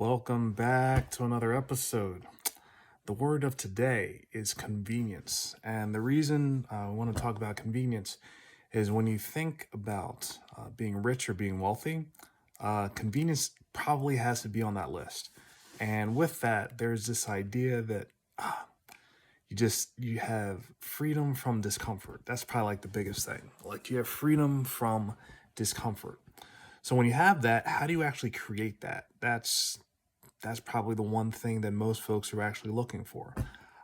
Welcome back to another episode. The word of today is convenience. And the reason I want to talk about convenience is when you think about being rich or being wealthy, convenience probably has to be on that list. And with that, there's this idea that you have freedom from discomfort. That's probably like the biggest thing. Like you have freedom from discomfort. So when you have that, how do you actually create that? That's probably the one thing that most folks are actually looking for.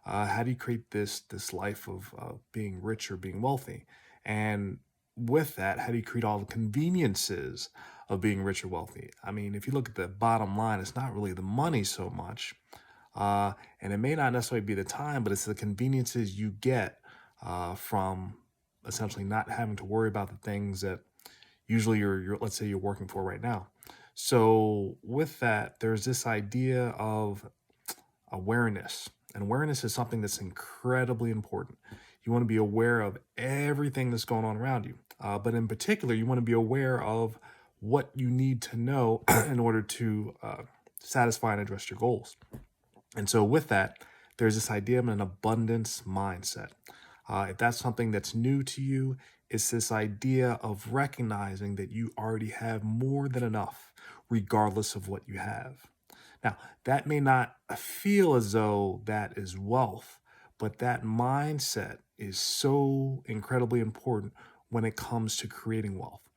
How do you create this life of being rich or being wealthy? And with that, how do you create all the conveniences of being rich or wealthy? I mean, if you look at the bottom line, it's not really the money so much, and it may not necessarily be the time, but it's the conveniences you get from essentially not having to worry about the things that usually you're let's say you're working for right now. So with that, there's this idea of awareness. And awareness is something that's incredibly important. You want to be aware of everything that's going on around you. But in particular, you want to be aware of what you need to know in order to satisfy and address your goals. And so with that, there's this idea of an abundance mindset. If that's something that's new to you, it's this idea of recognizing that you already have more than enough, regardless of what you have. Now, that may not feel as though that is wealth, but that mindset is so incredibly important when it comes to creating wealth,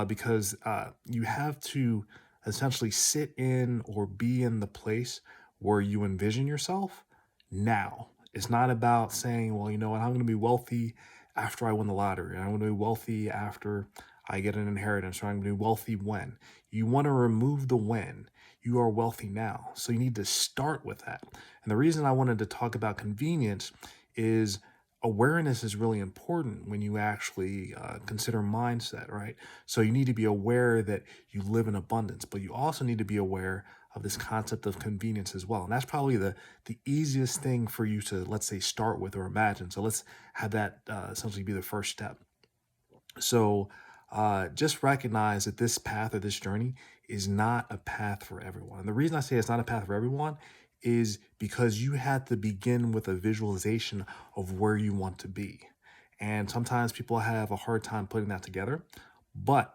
because you have to essentially sit in or be in the place where you envision yourself now. It's not about saying, well, you know what, I'm going to be wealthy after I win the lottery, and I'm going to be wealthy after I get an inheritance, or I'm going to be wealthy when. You want to remove the when. You are wealthy now. So you need to start with that. And the reason I wanted to talk about convenience is awareness is really important when you actually consider mindset, right? So you need to be aware that you live in abundance, but you also need to be aware of this concept of convenience as well. And that's probably the easiest thing for you to, let's say, start with or imagine. So let's have that essentially be the first step. So just recognize that this path or this journey is not a path for everyone. And the reason I say it's not a path for everyone is because you have to begin with a visualization of where you want to be. And sometimes people have a hard time putting that together, but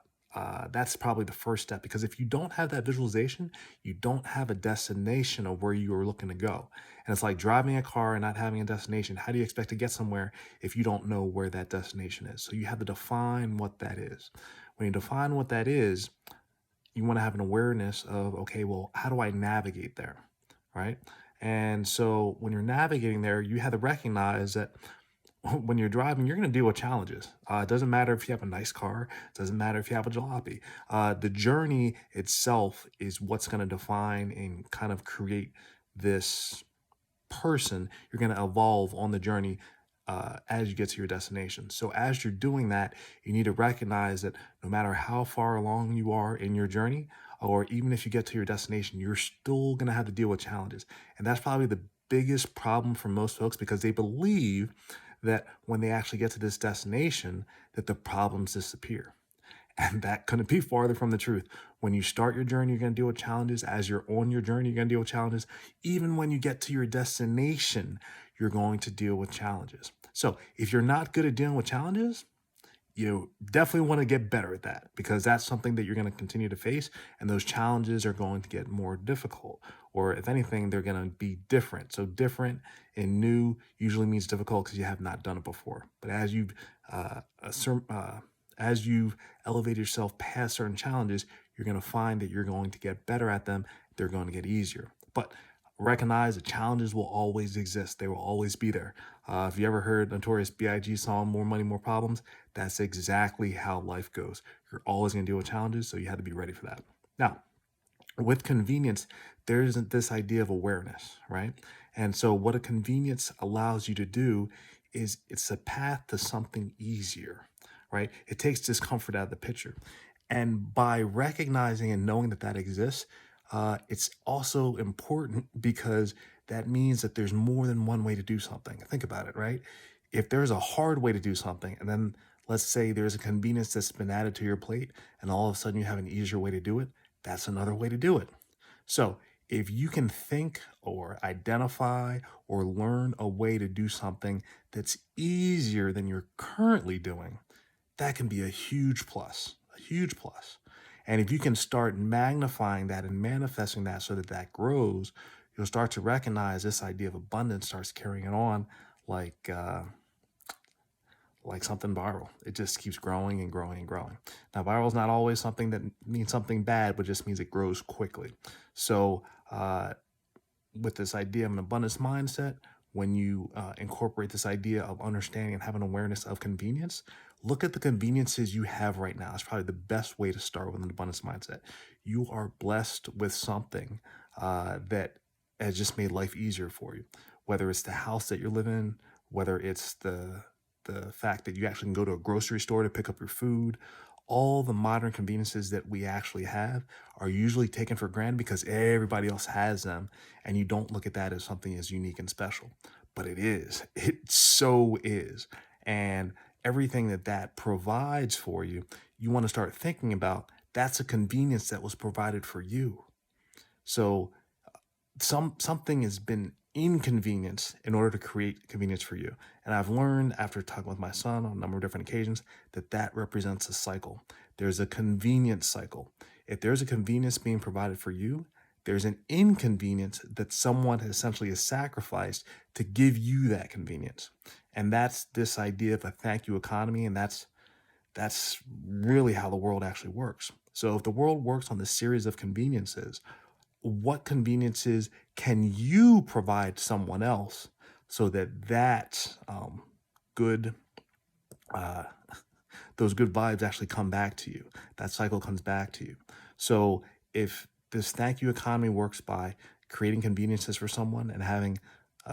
that's probably the first step, because if you don't have that visualization, you don't have a destination of where you are looking to go. And it's like driving a car and not having a destination. How do you expect to get somewhere if you don't know where that destination is? So you have to define what that is. When you define what that is, you want to have an awareness of, okay, well, how do I navigate there, right? And so when you're navigating there, you have to recognize that when you're driving, you're going to deal with challenges. It doesn't matter if you have a nice car. It doesn't matter if you have a jalopy. The journey itself is what's going to define and kind of create this person. You're going to evolve on the journey as you get to your destination. So as you're doing that, you need to recognize that no matter how far along you are in your journey, or even if you get to your destination, you're still going to have to deal with challenges. And that's probably the biggest problem for most folks, because they believe that when they actually get to this destination, that the problems disappear. And that couldn't be farther from the truth. When you start your journey, you're going to deal with challenges. As you're on your journey, you're going to deal with challenges. Even when you get to your destination, you're going to deal with challenges. So if you're not good at dealing with challenges, you definitely want to get better at that, because that's something that you're going to continue to face, and those challenges are going to get more difficult, or if anything, they're going to be different. So different and new usually means difficult because you have not done it before. But as you've elevated yourself past certain challenges, you're going to find that you're going to get better at them. They're going to get easier. But recognize that challenges will always exist. They will always be there. If you ever heard Notorious B.I.G. song, More Money, More Problems, that's exactly how life goes. You're always going to deal with challenges, so you have to be ready for that. Now, with convenience, there isn't this idea of awareness, right? And so what a convenience allows you to do is it's a path to something easier, right? It takes discomfort out of the picture. And by recognizing and knowing that that exists, it's also important because that means that there's more than one way to do something. Think about it, right? If there's a hard way to do something, and then let's say there's a convenience that's been added to your plate, and all of a sudden you have an easier way to do it, that's another way to do it. So if you can think or identify or learn a way to do something that's easier than you're currently doing, that can be a huge plus, a huge plus. And if you can start magnifying that and manifesting that so that that grows, you'll start to recognize this idea of abundance starts carrying it on like something viral. It just keeps growing and growing and growing. Now, viral is not always something that means something bad, but just means it grows quickly. So with this idea of an abundance mindset, when you incorporate this idea of understanding and having awareness of convenience, look at the conveniences you have right now. It's probably the best way to start with an abundance mindset. You are blessed with something that has just made life easier for you, whether it's the house that you're living in, whether it's the fact that you actually can go to a grocery store to pick up your food. All the modern conveniences that we actually have are usually taken for granted because everybody else has them, and you don't look at that as something as unique and special. But it is. It so is. And everything that that provides for you, you want to start thinking about that's a convenience that was provided for you. So something has been inconvenienced in order to create convenience for you. And I've learned after talking with my son on a number of different occasions that that represents a cycle. There's a convenience cycle. If there's a convenience being provided for you, there's an inconvenience that someone essentially has sacrificed to give you that convenience. And that's this idea of a thank you economy. And that's really how the world actually works. So if the world works on this series of conveniences, what conveniences can you provide someone else so that good uh, those good vibes actually come back to you, that cycle comes back to you. So if this thank you economy works by creating conveniences for someone and having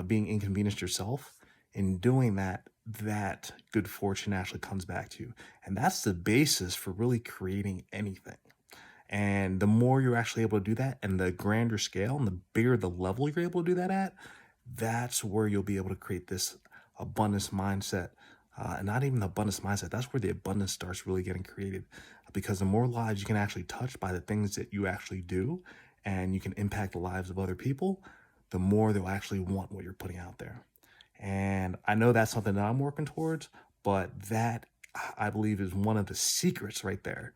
being inconvenienced yourself, in doing that, that good fortune actually comes back to you. And that's the basis for really creating anything. And the more you're actually able to do that, and the grander scale and the bigger the level you're able to do that at, that's where you'll be able to create this abundance mindset. And not even the abundance mindset, that's where the abundance starts really getting created. Because the more lives you can actually touch by the things that you actually do, and you can impact the lives of other people, the more they'll actually want what you're putting out there. And I know that's something that I'm working towards, but that I believe is one of the secrets right there.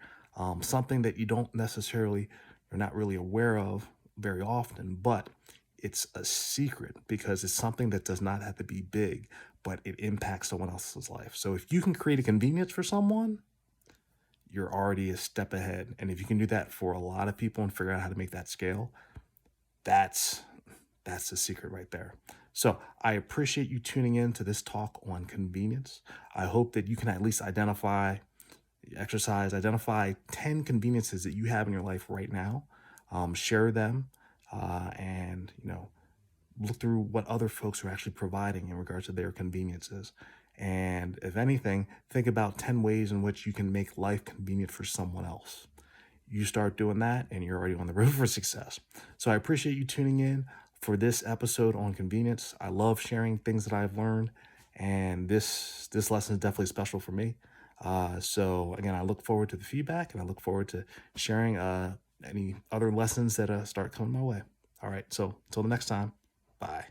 Something that you don't necessarily, you're not really aware of very often, but it's a secret because it's something that does not have to be big, but it impacts someone else's life. So if you can create a convenience for someone, you're already a step ahead. And if you can do that for a lot of people and figure out how to make that scale, that's the secret right there. So I appreciate you tuning in to this talk on convenience. I hope that you can at least identify 10 conveniences that you have in your life right now, share them, and look through what other folks are actually providing in regards to their conveniences. And if anything, think about 10 ways in which you can make life convenient for someone else. You start doing that and you're already on the road for success. So I appreciate you tuning in for this episode on convenience. I love sharing things that I've learned, and this lesson is definitely special for me. So again, I look forward to the feedback, and I look forward to sharing any other lessons that start coming my way. All right, so until the next time, bye.